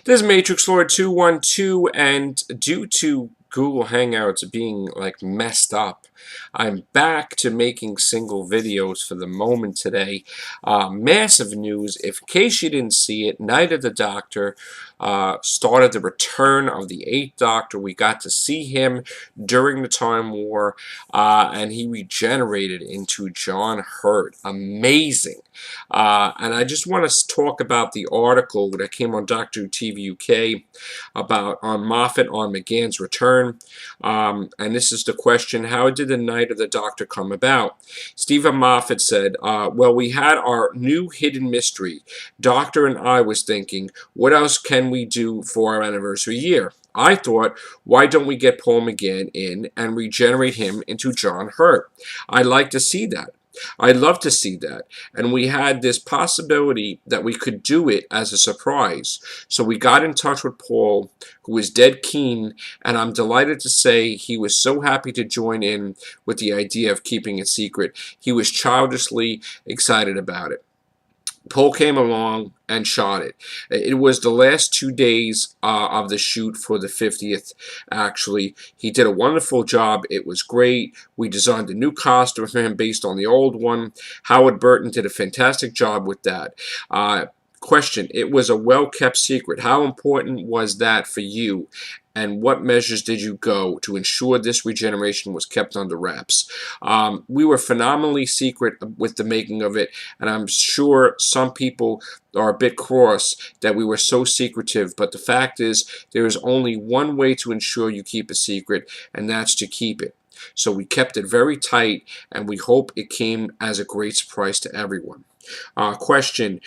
This is Matrix Lord 212, and due to Google Hangouts being like messed up, I'm back to making single videos for the moment today. Massive news. In case you didn't see it, Night of the Doctor started the return of the Eighth Doctor. We got to see him during the Time War, and he regenerated into John Hurt. Amazing. And I just want to talk about the article that came on Doctor Who TV UK about on Moffat on McGann's return. And this is the question: how did the Night of the Doctor come about? Stephen Moffat said, well, we had our new hidden mystery. Doctor and I was thinking, what else can we do for our anniversary year? I thought, why don't we get Paul McGann in and regenerate him into John Hurt? I'd like to see that. I'd love to see that. And we had this possibility that we could do it as a surprise. So we got in touch with Paul, who was dead keen, and I'm delighted to say he was so happy to join in with the idea of keeping it secret. He was childishly excited about it. Paul came along and shot it. It was the last 2 days of the shoot for the 50th, actually. He did a wonderful job. It was great. We designed a new costume for him based on the old one. Howard Burton did a fantastic job with that. Question: it was a well-kept secret. How important was that for you? And what measures did you go to ensure this regeneration was kept under wraps? We were phenomenally secret with the making of it, and I'm sure some people are a bit cross that we were so secretive, but the fact is there is only one way to ensure you keep a secret, and that's to keep it. So we kept it very tight, and we hope it came as a great surprise to everyone. Question: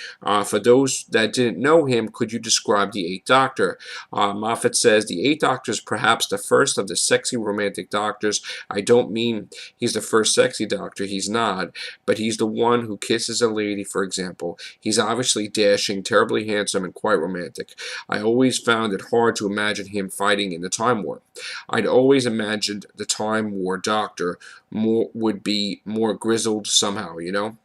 for those that didn't know him, could you describe the Eighth Doctor? Moffat says, the Eighth Doctor is perhaps the first of the sexy romantic doctors. I don't mean he's the first sexy doctor, he's not, but he's the one who kisses a lady, for example. He's obviously dashing, terribly handsome, and quite romantic. I always found it hard to imagine him fighting in the Time War. I'd always imagined the Time War Doctor would be more grizzled somehow, you know?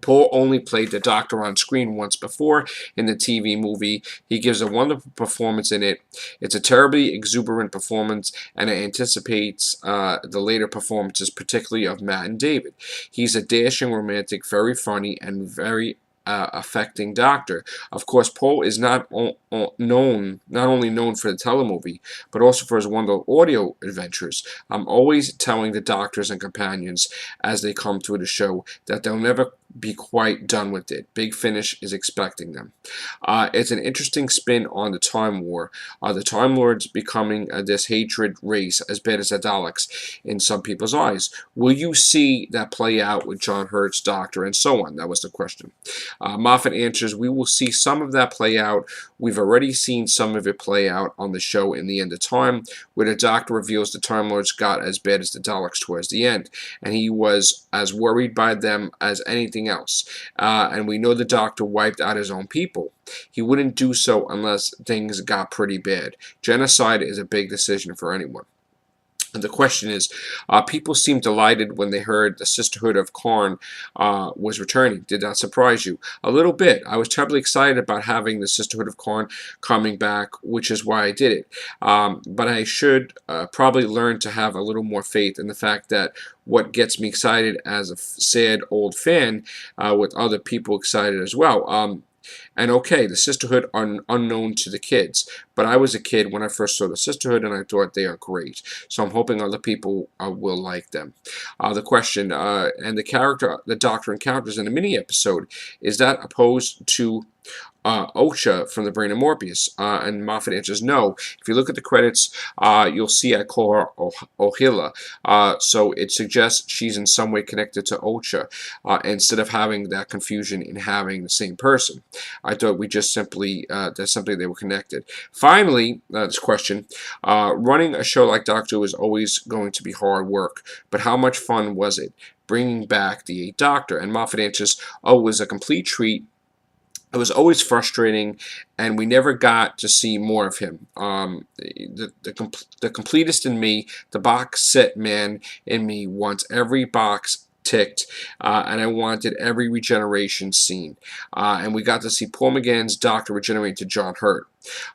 Paul only played the Doctor on screen once before in the TV movie. He gives a wonderful performance in it. It's a terribly exuberant performance, and it anticipates the later performances, particularly of Matt and David. He's a dashing romantic, very funny, and very affecting Doctor. Of course, Paul is not only known for the telemovie, but also for his wonderful audio adventures. I'm always telling the doctors and companions as they come to the show that they'll never be quite done with it. Big Finish is expecting them. It's an interesting spin on the Time War. The Time Lords becoming this hatred race as bad as the Daleks in some people's eyes. Will you see that play out with John Hurt's Doctor and so on? That was the question. Moffat answers, we will see some of that play out. We've already seen some of it play out on the show In the End of Time, where the Doctor reveals the Time Lords got as bad as the Daleks towards the end, and he was as worried by them as anything else. And we know the Doctor wiped out his own people. He wouldn't do so unless things got pretty bad. Genocide is a big decision for anyone. And the question is, people seemed delighted when they heard the Sisterhood of Karn was returning. Did that surprise you? A little bit. I was terribly excited about having the Sisterhood of Karn coming back, which is why I did it. But I should probably learn to have a little more faith in the fact that what gets me excited as a sad old fan with other people excited as well. And okay, the Sisterhood are unknown to the kids, but I was a kid when I first saw the Sisterhood, and I thought they are great. So I'm hoping other people will like them. The question, and the character the Doctor encounters in the mini-episode, is that opposed to Osha from the Brain of Morbius? And Moffat answers no. If you look at the credits, you'll see I call her Ohila. So it suggests she's in some way connected to Osha, instead of having that confusion in having the same person. I thought we just simply, that's something they were connected. Finally, this question, running a show like Doctor Who is always going to be hard work, but how much fun was it bringing back the Eighth Doctor? And Moffat answers, oh, it was a complete treat. It was always frustrating, and we never got to see more of him. The completist in me, the box set man in me, wants every box ticked, and I wanted every regeneration scene. And we got to see Paul McGann's doctor regenerate to John Hurt.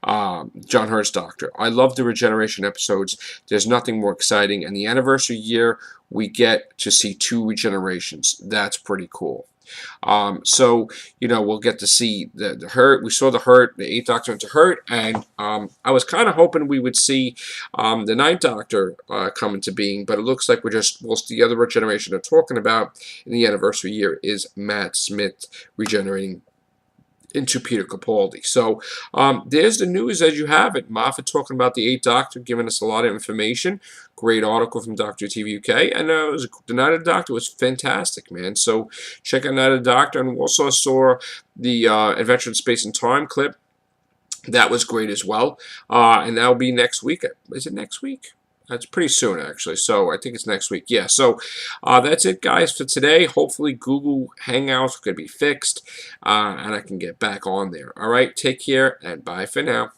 John Hurt's doctor. I love the regeneration episodes. There's nothing more exciting. And the anniversary year, we get to see 2 regenerations. That's pretty cool. So, we'll get to see the Hurt. We saw the Hurt, the 8th Doctor into Hurt, and I was kind of hoping we would see the 9th Doctor come into being, but it looks like the other regeneration they're talking about in the anniversary year is Matt Smith regenerating into Peter Capaldi. So there's the news as you have it. Moffat talking about the 8th Doctor, giving us a lot of information. Great article from Dr. TV UK. And the Night of the Doctor was fantastic, man. So check out Night of the Doctor. And we also saw the Adventure in Space and Time clip. That was great as well. And that'll be next week. Is it next week? That's pretty soon, actually. So I think it's next week. Yeah, so that's it, guys, for today. Hopefully Google Hangouts could be fixed, and I can get back on there. All right, take care, and bye for now.